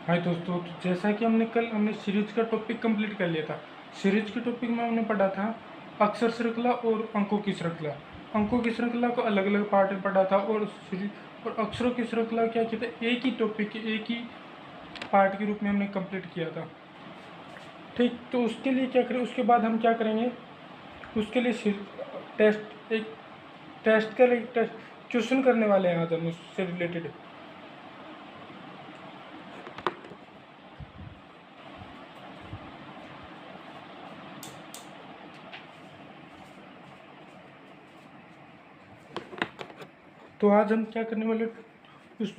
हाय दोस्तों, तो जैसा कि हमने सीरीज का टॉपिक कंप्लीट कर लिया था। सीरीज के टॉपिक में हमने पढ़ा था अक्षर श्रृंखला और अंकों की श्रृंखला। अंकों की श्रृंखला को अलग अलग पार्ट में पढ़ा था और सीरीज और अक्षरों की श्रृंखला क्या किया था, एक ही टॉपिक के एक ही पार्ट के रूप में हमने कंप्लीट किया था। ठीक, तो उसके लिए क्या करें, उसके बाद हम क्या करेंगे, उसके लिए टेस्ट एक टेस्ट का टेस्ट क्वेश्चन करने वाले हैं आज हम उससे रिलेटेड। तो आज हम क्या करने वाले, उस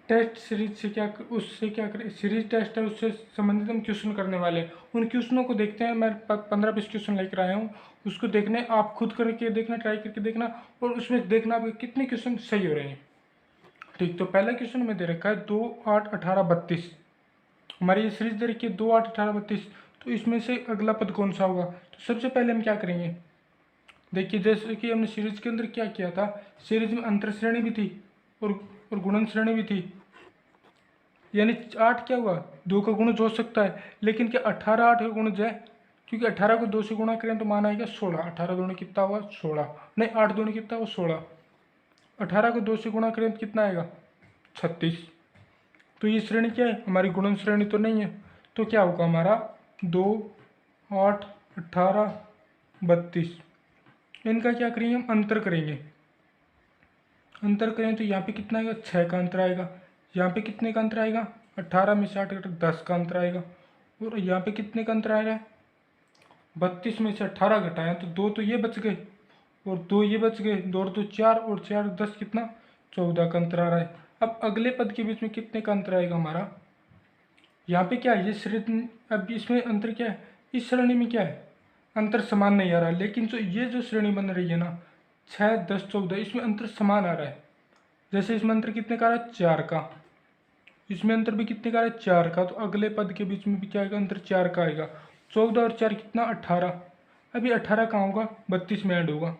टेस्ट सीरीज से उससे क्या करें, सीरीज टेस्ट है उससे संबंधित हम क्वेश्चन करने वाले हैं। उन क्वेश्चनों को देखते हैं। मैं 15-20 क्वेश्चन लेकर आया हूँ, उसको देखने आप खुद करके देखना, ट्राई करके देखना और उसमें देखना आपके कितने क्वेश्चन सही हो रहे हैं। ठीक, तो पहला क्वेश्चन में दे रखा है 2, 8, 18, 32। हमारी ये सीरीज दे रखी है 2, 8, 18, 32। तो इसमें से अगला पद कौन सा होगा? तो सबसे पहले हम क्या करेंगे, देखिए जैसे कि हमने सीरीज के अंदर क्या किया था, सीरीज में अंतर श्रेणी भी थी और गुणन श्रेणी भी थी। यानी 8 क्या हुआ, 2 का गुणज हो सकता है, लेकिन क्या 18 8 का गुणज है? क्योंकि 18 को 2 से गुणा करें तो मान आएगा 16। 18 दूनी कितना हुआ 16, नहीं 8 दूनी कितना हुआ 16। 18 को 2 से गुणा करें तो कितना आएगा 36। तो ये श्रेणी क्या है, हमारी गुणन श्रेणी तो नहीं है। तो क्या होगा हमारा 2, 8, 18, 32। इनका क्या करेंगे, हम अंतर करेंगे। अंतर करें तो यहाँ पे कितना आएगा, 6 का अंतर आएगा। यहाँ पे कितने का अंतर आएगा, 18 में से 8 घटा 10 का अंतर आएगा। और यहाँ पे कितने का अंतर आएगा, 32 में से 18 घटाएं तो 2 तो ये बच गए और 2 ये बच गए, 2 और 2 4 और 4 10 कितना 14 का अंतर आ रहा है। अब अगले पद के बीच में कितने का अंतर आएगा हमारा, यहाँ पे क्या है ये श्रेणी, अब इसमें अंतर क्या है, इस श्रेणी में क्या है अंतर समान नहीं आ रहा, लेकिन जो श्रेणी बन रही है ना 6, 10, 14, इसमें अंतर समान आ रहा है। जैसे इसमें अंतर कितने का आ रहा है, 4 का। इसमें अंतर भी कितने का आ रहा है, 4 का। तो अगले पद के बीच में भी क्या आएगा, अंतर 4 का आएगा। 14 और 4 कितना 18। अभी 18 कहाँ होगा, 32 में ऐड होगा।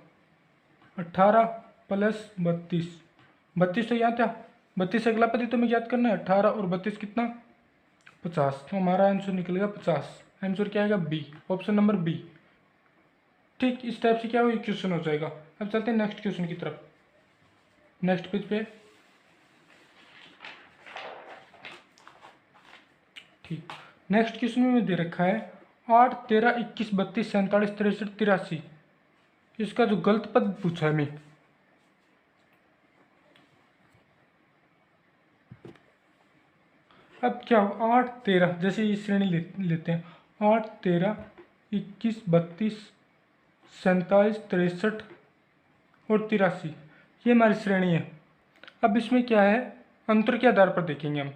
18 प्लस 32, 32 तो यहाँ था, 32 अगला पद ही तो हमें याद करना है। 18 और 32 कितना 50। तो हमारा आंसर निकलेगा 50। आंसर क्या आएगा, बी, ऑप्शन नंबर बी। ठीक, इस टाइप से क्या हुआ, क्वेश्चन हो जाएगा। अब चलते हैं नेक्स्ट क्वेश्चन की तरफ। नेक्स्ट पेज पे, ठीक, नेक्स्ट क्वेश्चन में दे रखा है 8, 13, 21, 32, 47, 63, 83। इसका जो गलत पद पूछा है मैं, अब क्या हो, 8, 13, जैसे ये श्रेणी लेते हैं 8, 13, 21, 32, 47, 63 और 83, ये हमारी श्रेणी है। अब इसमें क्या है, अंतर के आधार पर देखेंगे हम।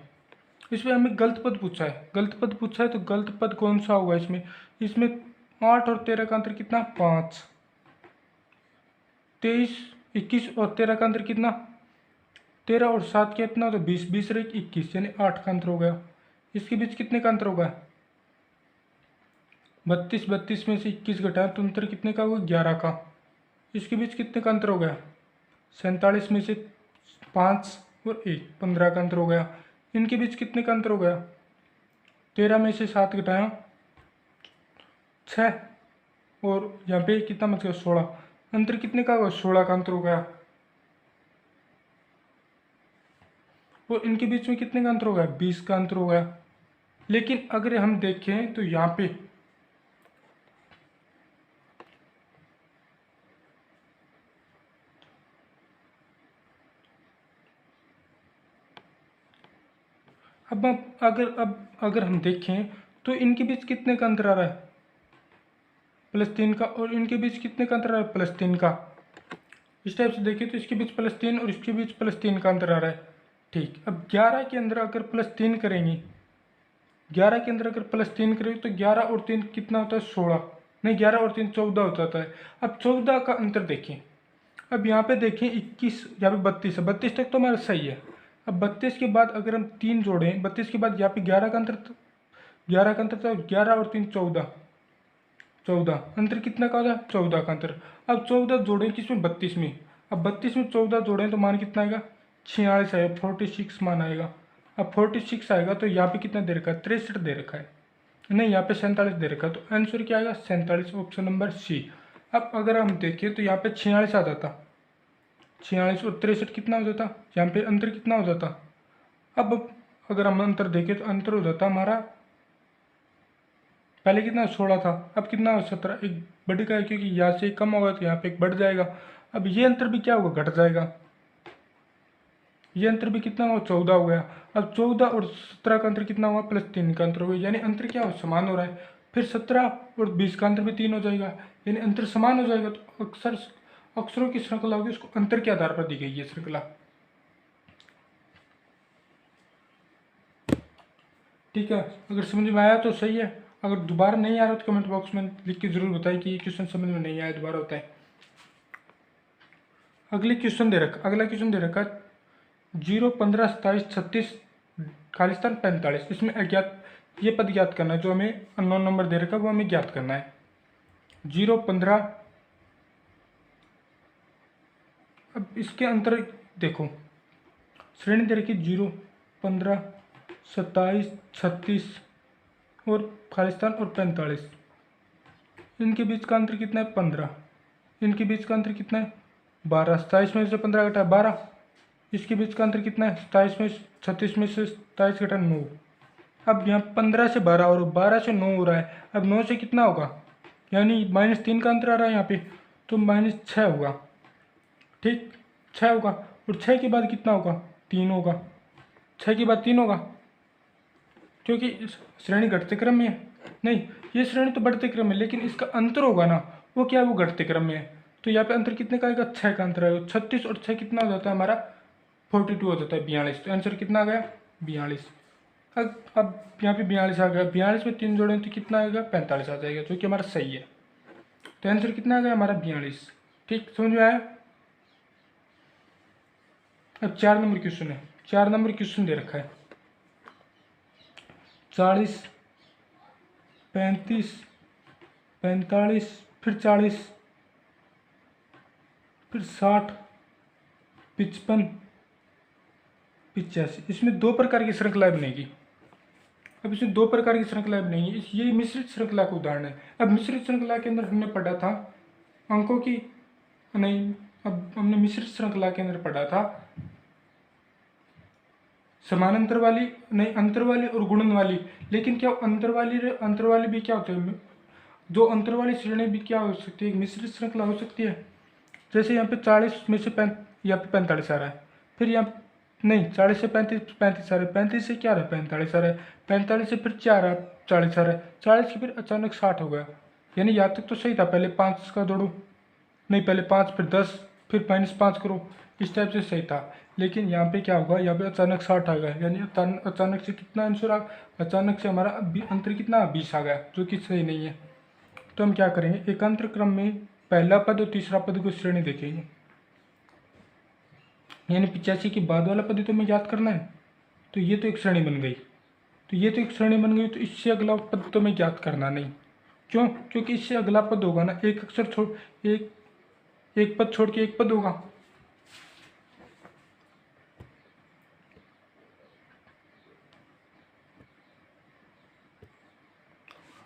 इसमें हमें गलत पद पूछा है, गलत पद पूछा है तो गलत पद कौन सा होगा इसमें, इसमें 8 और 13 का अंतर कितना 5, 23, 21 और 13 का अंतर कितना 13 और 7 कितना तो 20, 20 और 21 यानी 8 का अंतर हो गया। इसके बीच कितने का अंतर होगा, 32, 32 में से 21 घटाएं तो अंतर कितने का होगा 11 का। इसके बीच कितने का अंतर हो गया, 47 में से 5 और 1, 15 का अंतर हो गया। इनके बीच कितने का अंतर हो गया, 13 में से 7 घटाया 6 और यहाँ पे कितना बच गया 16। अंतर कितने का होगा, 16 का अंतर हो गया। और इनके बीच में कितने का अंतर हो गया, 20 का अंतर हो गया। लेकिन अगर हम देखें तो यहाँ पे अब अगर हम देखें तो इनके बीच कितने का अंतर आ रहा है, +3 का। और इनके बीच कितने का अंतर आ रहा है, +3 का। इस टाइप से देखें तो इसके बीच +3 और इसके बीच +3 का अंतर आ रहा है। ठीक, अब 11 के अंदर अगर +3 करेंगे, 11 के अंदर अगर +3 करेंगे तो 11 और 3 कितना होता है 16, नहीं 11 और 3 14 हो जाता है। अब 14 का अंतर देखें, अब यहाँ पे देखें 21, यहाँ पे 32 है, 32 तक तो हमारा सही है। अब 32 के बाद अगर हम 3 जोड़ें, 32 के बाद यहाँ पे 11 का अंतर, 11 का अंतर तो 11 और 3 14, 14 अंतर कितना का होगा 14 का अंतर। अब 14 जोड़ें किसमें, 32 में। अब 32 में 14 जोड़ें तो मान कितना आएगा 46 आएगा, 46 मान आएगा। अब 46 आएगा तो यहाँ पे कितना दे रखा है, 63 दे रखा है, नहीं यहाँ पे 47 दे रखा है, तो आंसर क्या आएगा 47, ऑप्शन नंबर सी। अब अगर हम देखें तो यहाँ पे 46 आ जाता, 46 और 63 कितना हो जाता, यहाँ पे अंतर कितना हो जाता। अब अगर हम अंतर देखें तो अंतर हो जाता हमारा, पहले कितना 16 था, अब कितना हो 17, एक बढ़ेगा है क्योंकि यहाँ से कम होगा तो यहाँ पे एक बढ़ जाएगा। अब ये अंतर भी क्या होगा, घट जाएगा, ये अंतर भी कितना हुआ 14 हो गया। अब 14 और 17 का अंतर कितना हुआ, +3 का अंतर हो गया, यानी अंतर क्या हो, समान हो रहा है। फिर 17 और 20 का अंतर भी 3 हो जाएगा, यानी अंतर समान हो जाएगा। तो अक्षरों की श्रृंखला होगी, उसको अंतर के आधार पर दी गई है श्रृंखला। ठीक है, अगर समझ में आया तो सही है, अगर दोबारा नहीं आ रहा तो कमेंट बॉक्स में लिख के जरूर बताएं कि ये क्वेश्चन समझ में नहीं आया, दोबारा होता है। अगला क्वेश्चन दे रखा 0, 15, 27, 36, खालिस्तान 45, इसमें अज्ञात ये पद ज्ञात करना है, जो हमें अननोन नंबर दे रखा है वो हमें ज्ञात करना है। 0, 15, अब इसके अंतर देखो, श्रेणी दे रखी 0, 15, 27, 36 और खालिस्तान और 45, इनके बीच का अंतर कितना है 15, इनके बीच का अंतर कितना है 12, 27 में से 15 घटा 12, इसके बीच का अंतर कितना है 27 में 36 में से 27 घटा 9। अब यहाँ 15 से 12 और 12 से 9 हो रहा है, अब 9 से कितना होगा, यानी -3 का अंतर आ रहा है यहाँ पे, तो -6 होगा। ठीक, 6 होगा, और 6 के बाद कितना होगा, 3 होगा, 6 के बाद 3 होगा, क्योंकि इस श्रेणी घटते क्रम में है, नहीं ये श्रेणी तो बढ़ते क्रम में, लेकिन इसका अंतर होगा ना, वो क्या है, वो घटते क्रम में है। तो यहाँ पे अंतर कितने का आएगा, 6 का अंतर आएगा, 36 और 6 कितना हो जाता है हमारा 42 हो जाता है, 42। तो आंसर कितना आ गया 42। अब यहाँ पे 42 आ गया, 42 में 3 जोड़ें तो कितना आएगा 45 आ जाएगा, जो कि हमारा सही है। तो आंसर कितना आ गया हमारा 42। ठीक, समझ में आया। अब 4 नंबर क्वेश्चन है, 4 नंबर क्वेश्चन दे रखा है 40, 35, 45, फिर 40, फिर 60, 55, 85, इसमें 2 प्रकार की श्रृंखला बनेगी। अब इसमें 2 प्रकार की श्रृंखला बनेगी, ये मिश्रित श्रृंखला का उदाहरण है। अब मिश्रित श्रृंखला के अंदर हमने पढ़ा था अंकों की, नहीं, अब हमने मिश्रित श्रृंखला के अंदर पढ़ा था समान अंतर वाली, नहीं अंतर वाली और गुणन वाली। लेकिन क्या अंतर वाली भी क्या होते हैं, जो अंतर वाली श्रेणी भी क्या हो सकती है, मिश्रित श्रृंखला हो सकती है। जैसे यहाँ पे 40 में से यहाँ पे 45 आ रहा है, फिर यहाँ नहीं 40 से 35 आ रहा है, 35 से क्या आ रहा है 45 आ रहा है, 45 से फिर 40 आ रहा है, 40 से फिर अचानक 60 हो गया। यानी यहाँ तक तो सही था, पहले 5 का जोड़ो, नहीं पहले 5 फिर 10 फिर -5 करो, इस टाइप से सही था। लेकिन यहाँ पे क्या होगा, यहाँ पे अचानक 60 आ गया, यानी अचानक से कितना आंसर अचानक से हमारा अंतर कितना 20 आ गया, जो कि सही नहीं है। तो हम क्या करेंगे, एकांतर क्रम में पहला पद और तीसरा पद को श्रेणी देखेंगे, यानी 85 के बाद वाला पद तो हमें याद करना है। तो ये तो एक श्रेणी बन गई, तो ये तो एक श्रेणी बन गई, तो इससे अगला पद तो हमें याद करना नहीं। क्यों, क्योंकि इससे अगला पद होगा ना, एक अक्षर छोड़ एक पद छोड़ के एक पद होगा।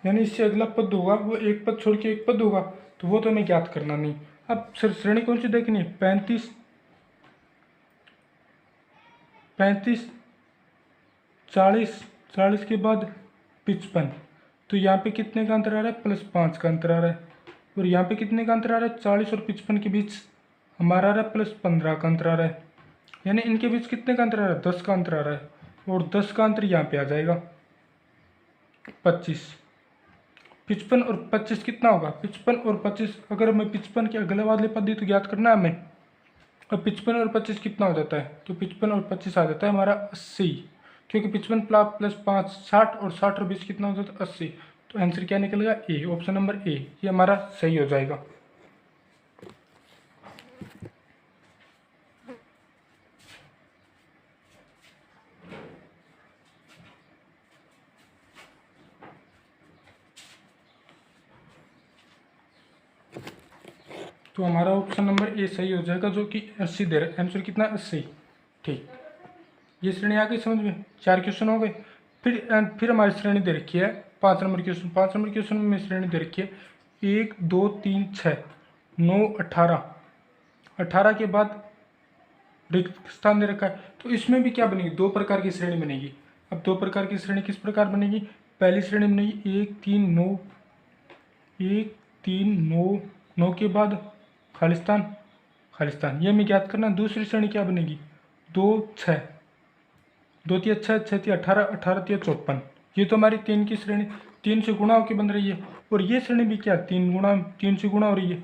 यानी इससे अगला पद होगा वो एक पद छोड़ के एक पद होगा, तो वो तो हमें ज्ञात करना नहीं। अब श्रेणी कौन सी देखनी है, 35, 40, 40 के बाद 55, तो यहाँ पे कितने का अंतर आ रहा है, +5 का अंतर आ रहा है। और यहाँ पे कितने का अंतर आ रहा है, 40 और 55 के बीच हमारा आ रहा है +15 का अंतर आ रहा है। यानी इनके बीच कितने का अंतर आ रहा है, 10 का अंतर आ रहा है, और 10 का अंतर यहाँ पे आ जाएगा 25। 55 और 25 कितना होगा, 55 और 25, अगर हमें 55 के अगले वाले पद तो ज्ञात करना है हमें। अब 55 और 25 कितना हो जाता है, तो 55 और 25 आ जाता है हमारा 80, क्योंकि 55 + 5 60, और 60 और 20 कितना हो जाता है 80। तो आंसर क्या निकलेगा, ए, ऑप्शन नंबर ए, ये हमारा सही हो जाएगा। तो हमारा ऑप्शन नंबर ए सही हो जाएगा, जो कि 80 दे रहा है, आंसर कितना 80। ठीक, ये श्रेणी आ गई समझ में, 4 क्वेश्चन हो गए। फिर हमारी श्रेणी दे रखी है 5 नंबर क्वेश्चन। 5 नंबर क्वेश्चन में श्रेणी दे रखी है 1 2 3 6 9 18। 18 के बाद रिक्त स्थान दे रखा है, तो इसमें भी क्या बनेगी, 2 प्रकार की श्रेणी बनेगी। अब 2 प्रकार की श्रेणी किस प्रकार बनेगी, पहली श्रेणी बनेगी 1 3 9, 1 3 9, 9 के बाद खालिस्तान, खालिस्तान, ये हमें ज्ञात करना। दूसरी श्रेणी क्या बनेगी 2 6, 2 तिया 6, 6 तिया 18, 18 तिया 54। ये तो हमारी 3 की श्रेणी 3 से गुणा होकर बन रही है। और ये श्रेणी भी क्या 3 से गुणा हो रही है।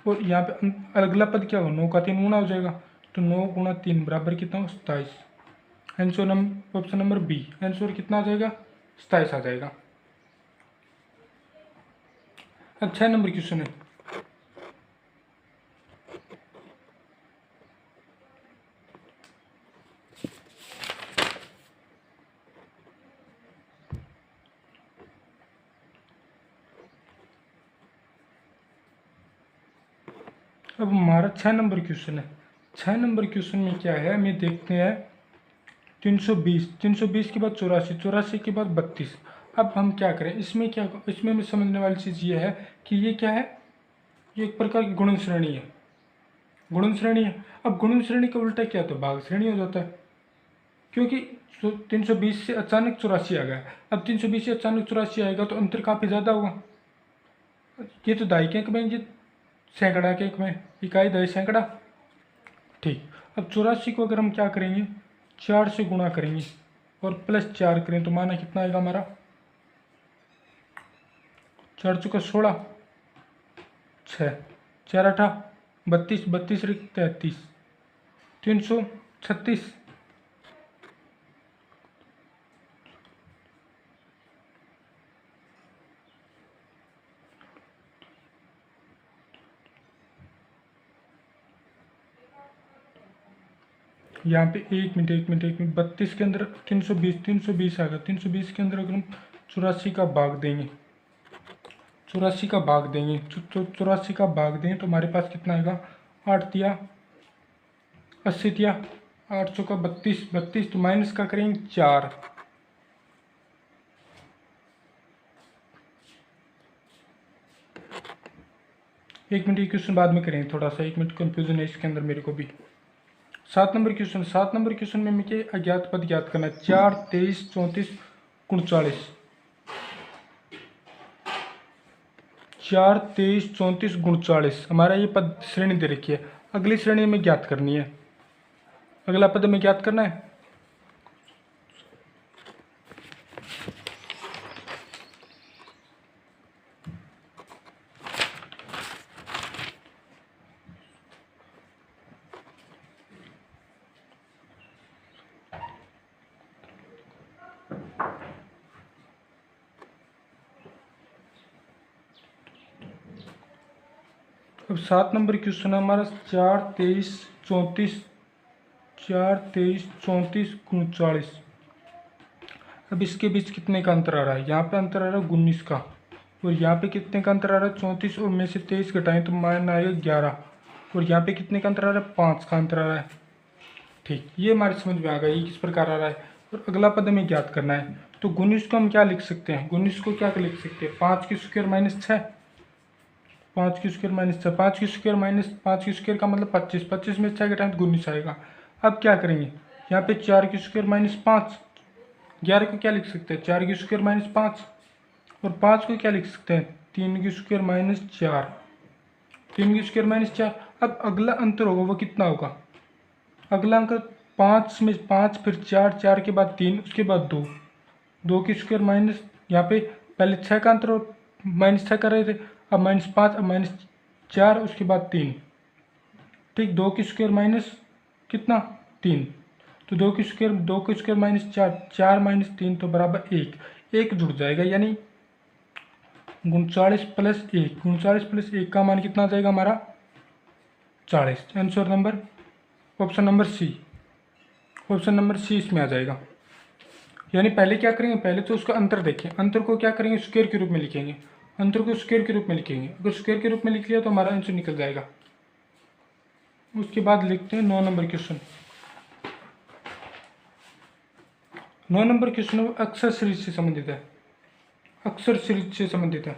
और यहाँ पे अगला पद क्या होगा, 9 का 3 गुणा हो जाएगा, तो 9 गुणा 3 बराबर कितना हो 27। Answer option number B, answer कितना आ जाएगा 27 आ जाएगा। अब 6 नंबर क्वेश्चन है। अब हमारा 6 नंबर क्वेश्चन है। 6 नंबर क्वेश्चन में क्या है, हमें देखते हैं 320, 320 के बाद 84, 84 के बाद 32। अब हम क्या करें, इसमें क्या, इसमें हमें समझने वाली चीज़ ये है कि ये क्या है, ये एक प्रकार की गुणन श्रेणी है, गुणन श्रेणी है। अब गुणन श्रेणी का उल्टा क्या होता है, भाग श्रेणी हो जाता है, क्योंकि 320 से अचानक 84 आ गया। अब 320 से अचानक 84 आएगा तो अंतर काफ़ी ज़्यादा होगा। ये तो दाई के अंक में, ये सैकड़ा के अंक में, इकाई दही सैकड़ा, ठीक। अब 84 को अगर हम क्या करेंगे 4 से गुणा करेंगे और प्लस 4 करें तो माना कितना आएगा हमारा, 4 चौका 16, 6 4 8 32, 32 33, 336। यहाँ पे 1 मिनट 32 के अंदर 320 आ गया। 320 के अंदर अगर हम 84 का भाग देंगे, 84 का भाग देंगे, 84 का भाग दें तो हमारे पास कितना आएगा, 8 तिया 80 तिया 8 चौका 32, 32 तो माइनस का करेंगे 4। एक मिनट, ये क्वेश्चन बाद में करेंगे, थोड़ा सा 1 मिनट कंफ्यूजन है इसके अंदर मेरे को भी। 7 नंबर क्वेश्चन, 7 नंबर क्वेश्चन में मुझे अज्ञात पद ज्ञात करना है 4 23 34 39। 4 23 34 39 हमारा ये पद श्रेणी दे रखी है। अगली श्रेणी में ज्ञात करनी है, अगला पद में ज्ञात करना है। अब 7 नंबर क्वेश्चन है हमारा 4 23 34, 4 23 34 39। अब इसके बीच कितने का अंतर आ रहा है, यहाँ पे अंतर आ रहा है 19 का, और यहाँ पे कितने का अंतर आ रहा है 34, और में से 23 घटाएं तो मान आएगा 11, और यहाँ पे कितने का अंतर आ रहा है 5 का अंतर आ रहा है। ठीक, ये हमारे समझ में आ गया ये किस प्रकार आ रहा है। और अगला पद हमें ज्ञात करना है, तो 19 को हम क्या लिख सकते हैं, 19 को क्या लिख सकते हैं 5 की स्क्वायर माइनस 6, 5 की स्क्वायर माइनस 6, 5 की स्क्वायर माइनस 5 की स्क्वायर का मतलब 25, 25 में 6 घटाएं तो 19 आएगा। अब क्या करेंगे, यहाँ पे 4 की स्क्वायर माइनस 5, 11 को क्या लिख सकते हैं 4 की स्क्वायर माइनस 5, और 5 को क्या लिख सकते हैं 3 की स्क्वायर माइनस 4, 3 की स्क्वायर माइनस 4। अब अगला अंतर होगा वो कितना होगा, अगला अंक 5 में 5 फिर 4, 4 के बाद 3, उसके बाद 2, 2 की स्क्वायर माइनस, यहाँ पे पहले 6 का अंतर और माइनस 6 कर रहे थे, अब -5, अब -4, उसके बाद 3, ठीक। 2 की स्क्वायर माइनस कितना 3, तो 2 की स्क्वायर माइनस 4, 4 माइनस 3 तो बराबर 1, 1 जुड़ जाएगा, यानी 39 प्लस 1, 39 प्लस 1 का मान कितना आ जाएगा हमारा 40। Answer number option number C, option number C इसमें आ जाएगा। यानी पहले क्या करेंगे, पहले तो उसका अंतर देखें, अंतर को क्या करेंगे स्क्वायर के रूप में लिखेंगे, अंतर को स्क्वायर के रूप में लिखेंगे, अगर स्क्वायर के रूप में लिख लिया तो हमारा आंसर निकल जाएगा। उसके बाद लिखते हैं 9 नंबर क्वेश्चन। 9 नंबर क्वेश्चन अक्षर सीरीज से संबंधित है, अक्षर सीरीज से संबंधित है।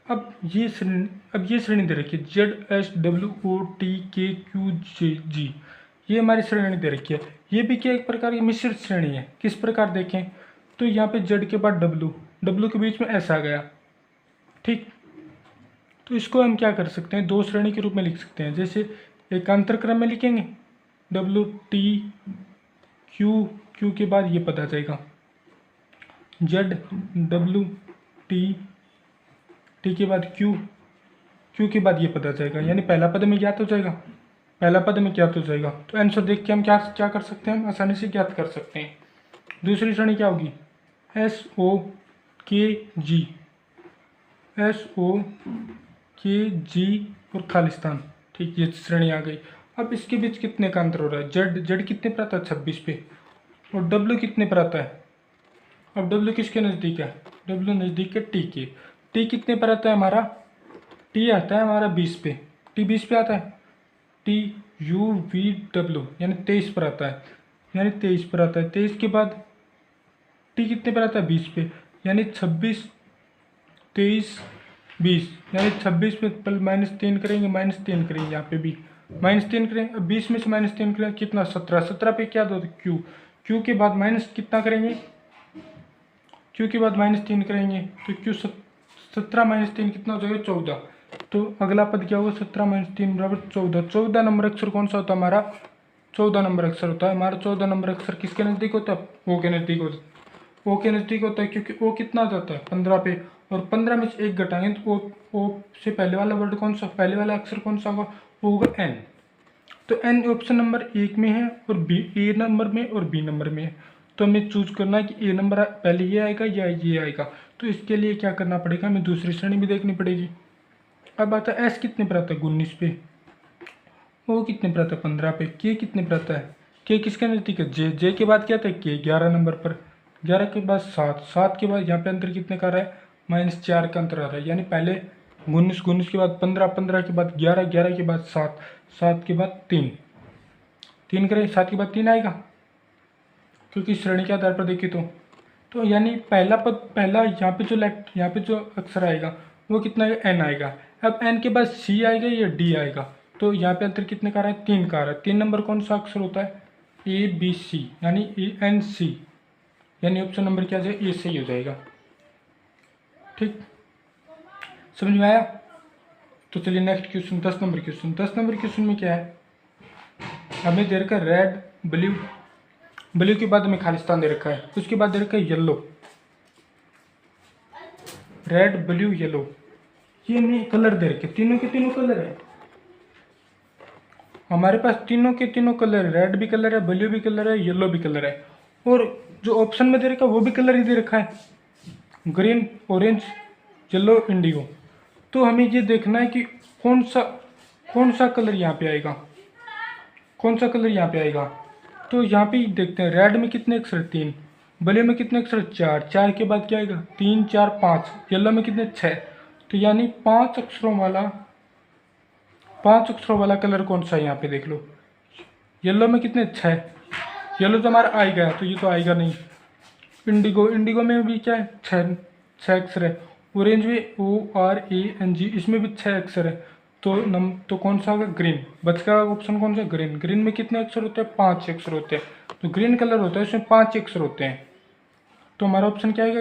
अब ये श्रेणी दे रखी है ZSWOTKQJG, ये हमारी श्रेणी दे रखी है। ये भी क्या एक प्रकार की मिश्रित श्रेणी है। किस प्रकार देखें तो यहाँ पे Z के बाद W के बीच में S आ गया, ठीक। तो इसको हम क्या कर सकते हैं, दो श्रेणी के रूप में लिख सकते हैं। जैसे एकांतर क्रम में लिखेंगे WTQ के बाद ये पद आ जाएगा, ZWT के बाद Q के बाद ये पद आ जाएगा, यानी पहला पद में ज्ञात हो जाएगा, पहला पद में ज्ञात हो जाएगा। तो आंसर देख के हम क्या कर सकते हैं, हम आसानी से ज्ञात कर सकते हैं। दूसरी श्रेणी क्या होगी, SOKG और खालिस्तान, ठीक, ये श्रेणी आ गई। अब इसके बीच कितने का अंतर हो रहा है, जेड कितने पर आता है 26 पे, और डब्ल्यू कितने पर आता है। अब डब्ल्यू किसके नज़दीक है, डब्ल्यू नज़दीक है टी के। टी कितने पर आता है हमारा, टी आता है हमारा 20 पे, टी 20 पे आता है, TUVW यानी 23 पर आता है, यानी 23 पर आता है। 23 के बाद टी कितने पर आता है 20 पे, यानी 26, 23, 20, यानी 26 पे -3 करेंगे, -3 करेंगे, यहाँ पे भी -3 करें। अब 20 में से -3 करें कितना, 17, 17 पे क्या दो क्यू के बाद माइनस कितना करेंगे, क्यू के बाद -3 करेंगे, तो क्यू 17 -3 कितना हो जाएगा 14। तो अगला पद क्या होगा, 17 - 3 = 14। 14 नंबर अक्षर कौन सा होता है हमारा, 14 नंबर अक्षर होता है हमारा। 14 नंबर अक्षर किसके नज़दीक होता है, ओ के नज़दीक होता है, ओ के नज़दीक होता है, क्योंकि ओ कितना जाता है 15 पे, और 15 में से 1 घटाएंगे तो ओ से पहले वाला वर्ड कौन सा, पहले वाला अक्षर कौन सा होगा, वो होगा एन। तो एन ऑप्शन नंबर 1 में है और बी ए नंबर में और बी नंबर में है। तो हमें चूज करना है कि ए नंबर पहले ये आएगा या ये आएगा। तो इसके लिए क्या करना पड़ेगा, हमें दूसरी श्रेणी भी देखनी पड़ेगी। अब आता है एस कितने पर आता है 19 पे, ओ कितने पर आता है 15 पे, के कितने पर आता है, के किसके नज़दीक है, जे के बाद क्या आता है के 11 नंबर पर, 11 के बाद 7, 7 के बाद यहाँ पे अंतर कितने का आ रहा है, -4 का अंतर आ रहा है। यानी पहले 19 के बाद 15, 15 के बाद 11, 11 के बाद 7, 7 के बाद 3 करें, 7 के बाद 3 आएगा, क्योंकि श्रेणी के आधार पर देखें तो यानी पहला यहाँ पे जो अक्षर आएगा वो कितना आएगा, एन आएगा। अब एन के बाद सी आएगा या डी आएगा, तो यहाँ पे अंतर कितने का आ रहा है, 3 का आ रहा है। 3 नंबर कौन सा अक्षर होता है, ABC, यानी ENC, यानी ऑप्शन नंबर क्या जाएगा, ए सही हो जाएगा। ठीक, समझ में आया। तो चलिए next question, 10 number question. 10 number question में क्या है, हमें दे रखा है रेड, ब्लू के बाद हमें खालिस्तान दे रखा है, उसके बाद दे रखा है येलो, रेड, ब्लू, येलो, ये हमें कलर दे रखे, तीनों के तीनों कलर है हमारे पास, तीनों के तीनों कलर है, रेड भी कलर है, ब्लू भी कलर है, येलो भी कलर है, और जो ऑप्शन में दे रखा है वो भी कलर ही दे रखा है, ग्रीन, ऑरेंज, येलो, इंडिगो। तो हमें ये देखना है कि कौन सा कलर यहाँ पे आएगा, कौन सा कलर यहाँ पे आएगा। तो यहाँ पे देखते हैं, रेड में कितने अक्षर, 3, ब्लू में कितने अक्षर, 4, 4 के बाद क्या आएगा, 3, 4, 5, येलो में कितने, 6। तो यानी 5 अक्षरों वाला कलर कौन सा है, यहाँ पे देख लो, येलो में कितने, 6, येलो तो हमारा आएगा, तो ये तो आएगा नहीं। इंडिगो में भी क्या है, 6 अक्षर है। ऑरेंज में ORANG, इसमें भी 6 अक्षर है। तो कौन सा होगा, ग्रीन। बच का ऑप्शन कौन सा, ग्रीन में कितने अक्षर होते हैं, 5 अक्षर होते हैं। तो ग्रीन कलर होता है, इसमें 5 अक्षर होते हैं। तो हमारा ऑप्शन क्या आएगा,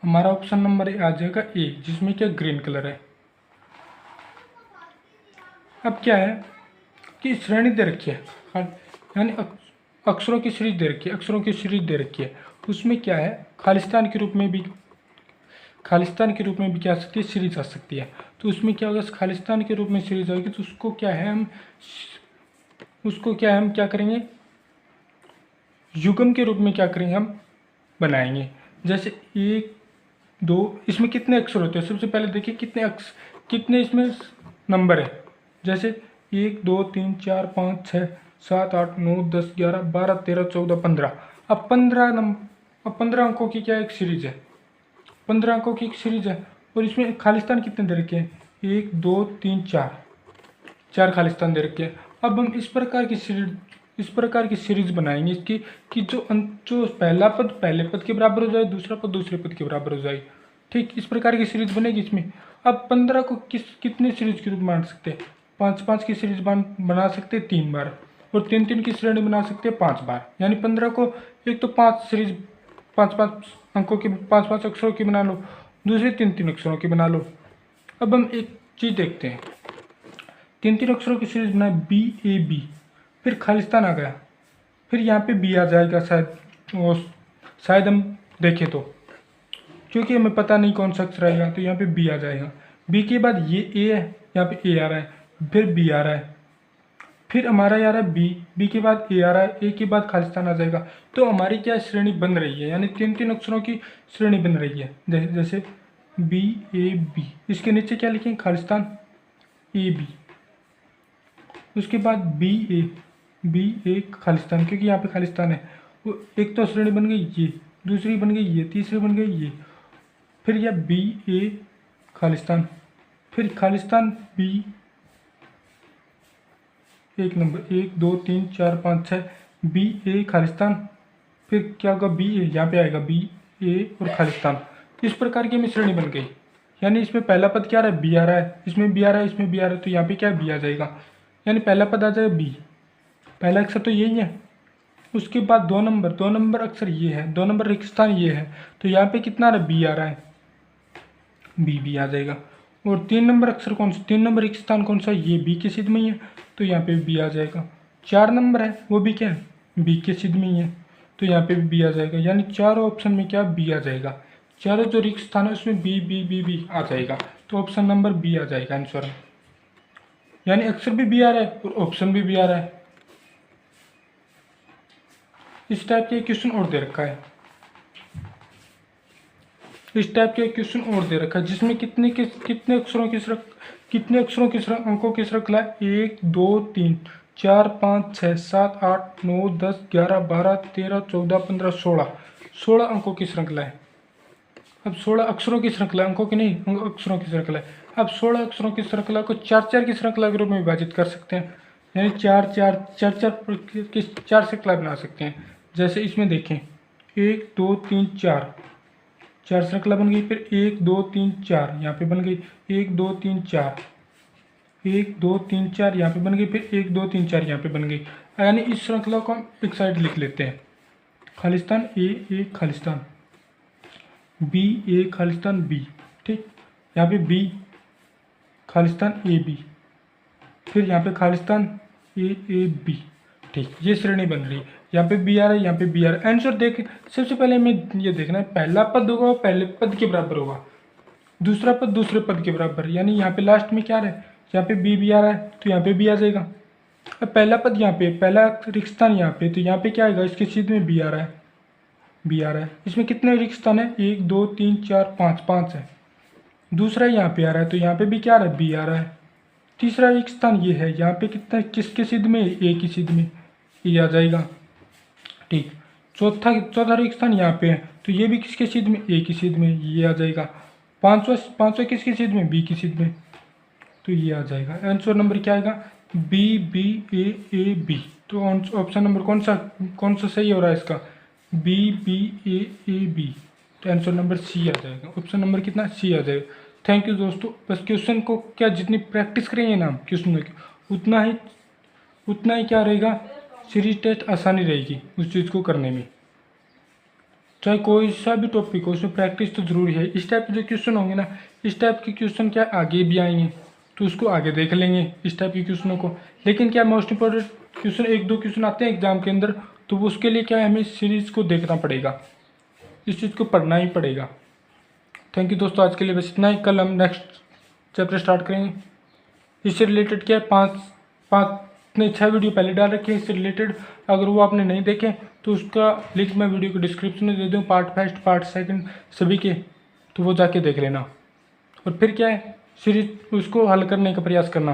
हमारा ऑप्शन नंबर आ जाएगा ए, जिसमें क्या ग्रीन कलर है। अब क्या है कि श्रेणी दे रखी है, यानी अक्षरों की सीरीज दे रखी है, उसमें क्या है, खालिस्तान के रूप में भी क्या आ सकती है, सीरीज आ सकती है। तो उसमें क्या होगा, खालिस्तान के रूप में सीरीज आएगी, तो उसको क्या है हम क्या करेंगे, युग्म के रूप में क्या करेंगे, हम बनाएंगे। जैसे 1, 2, इसमें कितने अक्षर होते हैं, सबसे पहले देखिए कितने इसमें नंबर है। जैसे 1, 2, 3, 4, 5, 6, 7, 8, 9, 10, 11, 12, 13, 14, 15। अब 15 अंकों की क्या एक सीरीज है, 15 अंकों की एक सीरीज है। और इसमें खालिस्तान कितने दे रखे हैं, 1 2 3 4 खालिस्तान दे रखे हैं। अब हम इस प्रकार की सीरीज बनाएंगे इसकी कि जो पहला पद पहले पद के बराबर हो जाए, दूसरा पद दूसरे पद के बराबर हो जाए। ठीक, इस प्रकार की सीरीज बनेगी इसमें। अब 15 को कितने सीरीज के रूप में बांट सकते हैं, 5-5 की सीरीज बना सकते हैं 3 बार, और 3-3 की श्रेणी बना सकते हैं 5 बार। यानी 15 को एक तो 5 सीरीज 5-5 अंकों की 5-5 अक्षरों की बना लो, दूसरी 3-3 अक्षरों की बना लो। अब हम एक चीज़ देखते हैं, 3-3 अक्षरों की सीरीज बनाए BAB, फिर खालिस्तान आ गया, फिर यहाँ पे B आ जाएगा शायद हम देखें तो, क्योंकि हमें पता नहीं कौन सा अक्षर आएगा, तो यहाँ पे B आ जाएगा। B के बाद ये A है, यहाँ पे A आ रहा है, फिर B आ रहा है, फिर हमारा आ रहा है B के बाद A आ रहा है, A के बाद खालिस्तान आ जाएगा। तो हमारी क्या श्रेणी बन रही है, यानी 3-3 अक्षरों की श्रेणी बन रही है। जैसे BAB, इसके नीचे क्या लिखें, खालिस्तान AB, उसके बाद BA खालिस्तान, क्योंकि यहाँ पे खालिस्तान है। एक तो श्रेणी बन गई ये, दूसरी बन गई ये, तीसरी बन गई ये, फिर यह BA खालिस्तान, फिर खालिस्तान B, एक नंबर 1 2 3 4 5 6 BA खालिस्तान, फिर क्या होगा BA, यहाँ पे आएगा BA और खालिस्तान। इस प्रकार की हमें श्रेणी बन गई। यानी इसमें पहला पद क्या आ रहा है, B आ रहा है, इसमें B आ रहा है, इसमें B आ रहा है, तो यहाँ पे क्या है, B आ जाएगा। यानी पहला पद आ जाएगा B, पहला अक्षर तो यही है। उसके बाद 2 नंबर अक्षर ये है, 2 नंबर रिक्त स्थान ये है, तो यहाँ पे कितना आ रहा है, B आ रहा है, B आ जाएगा। और 3 नंबर अक्षर कौन सा, 3 नंबर रिक्त स्थान कौन सा, ये B के सिद्ध में ही है, तो यहाँ पे B आ जाएगा। 4 नंबर है, वो भी क्या है, B के सिद्ध में ही है, तो यहाँ पे भी B आ जाएगा। यानी चारों ऑप्शन में क्या B आ जाएगा, चारों जो रिक्त स्थान है उसमें B आ जाएगा, तो ऑप्शन नंबर B आ जाएगा आंसर। यानी अक्षर भी B आ रहा है और ऑप्शन भी B आ रहा है। इस टाइप के क्वेश्चन और दे रखा है, इस टाइप के क्वेश्चन और दे रखा है जिसमें कितने अक्षरों की अंकों की श्रृंखला, 1 2 3 4 5 6 7 8 9 10 11 12 13 14 15 16 अंकों की श्रृंखला है। अब 16 अक्षरों की श्रृंखला, अंकों की नहीं, अक्षरों की श्रृंखला है। अब 16 अक्षरों की श्रृंखला को 4-4 की श्रृंखला के रूप में विभाजित कर सकते हैं, यानी 4 की 4 श्रृंखला बना सकते हैं। जैसे इसमें देखें 1 2 3 4 श्रृंखला बन गई, फिर 1 2 3 4 यहाँ पे बन गई, 1 2 3 4 1 2 3 4 यहाँ पे बन गई, फिर 1 2 3 4 यहाँ पे बन गई। यानी इस श्रृंखला को हम एक साइड लिख लेते हैं, Khalistan A Khalistan BA Khalistan B, ठीक। यहाँ पे B खालिस्तान AB, फिर यहाँ पे खालिस्तान AB, ठीक। ये श्रेणी बन रही है, यहाँ पे B आ रहा है, यहाँ पे B आ रहा है। आंसर देख, सबसे पहले हमें ये देखना है, पहला पद होगा वो पहले पद के बराबर होगा, दूसरा पद दूसरे पद के बराबर। यानी यहाँ पे लास्ट में क्या आ रहा है, यहाँ पे B आ रहा है, तो यहाँ पे B आ जाएगा। अब पहला पद यहाँ पे, पहला रिक्त स्थान यहाँ पे, तो यहाँ पे क्या आएगा, इसके सीध में B आ रहा है, B आ रहा है। इसमें कितने रिक्त स्थान है, 1 2 3 4 5 है। दूसरा यहाँ पे आ रहा है, तो यहाँ पे भी क्या आ रहा है, B आ रहा है। तीसरा रिक्त स्थान ये है, यहाँ पे कितना, किसके सिद्ध में, A की सिद्ध में, ये आ जाएगा, ठीक। चौथा रिक्त स्थान यहाँ पे है, तो ये भी किसके सिद्ध में, A की सिद्ध में, ये आ जाएगा। पांचवा किसके सिद्ध में, B की सिद्ध में, तो ये आ जाएगा। आंसर नंबर क्या आएगा, BBAAB। तो ऑप्शन नंबर कौन सा सही हो रहा है इसका, BBAAB। तो आंसर नंबर C आ जाएगा। ऑप्शन नंबर कितना, C आ जाएगा। थैंक यू दोस्तों। बस क्वेश्चन को क्या, जितनी प्रैक्टिस करेंगे ना क्वेश्चन की, उतना ही क्या रहेगा, सीरीज टेस्ट आसानी रहेगी उस चीज़ को करने में। चाहे कोई सा भी टॉपिक हो, उसमें प्रैक्टिस तो जरूरी है। इस टाइप के जो क्वेश्चन होंगे ना, इस टाइप के क्वेश्चन क्या आगे भी आएंगे, तो उसको आगे देख लेंगे इस टाइप के क्वेश्चनों को। लेकिन क्या मोस्ट इंपॉर्टेंट क्वेश्चन 1-2 क्वेश्चन आते हैं एग्जाम के अंदर, तो वो उसके लिए क्या है, हमें सीरीज़ को देखना पड़ेगा, इस चीज़ को पढ़ना ही पड़ेगा। थैंक यू दोस्तों, आज के लिए बस इतना ही। कल हम नेक्स्ट चैप्टर स्टार्ट करेंगे। इससे रिलेटेड क्या है, 6 वीडियो पहले डाल रखे हैं इससे रिलेटेड। अगर वो आपने नहीं देखे तो उसका लिंक मैं वीडियो को डिस्क्रिप्शन में दे दूँ, पार्ट फर्स्ट पार्ट सेकंड सभी के, तो वो जाके देख लेना। और फिर क्या है, सीरीज उसको हल करने का प्रयास करना।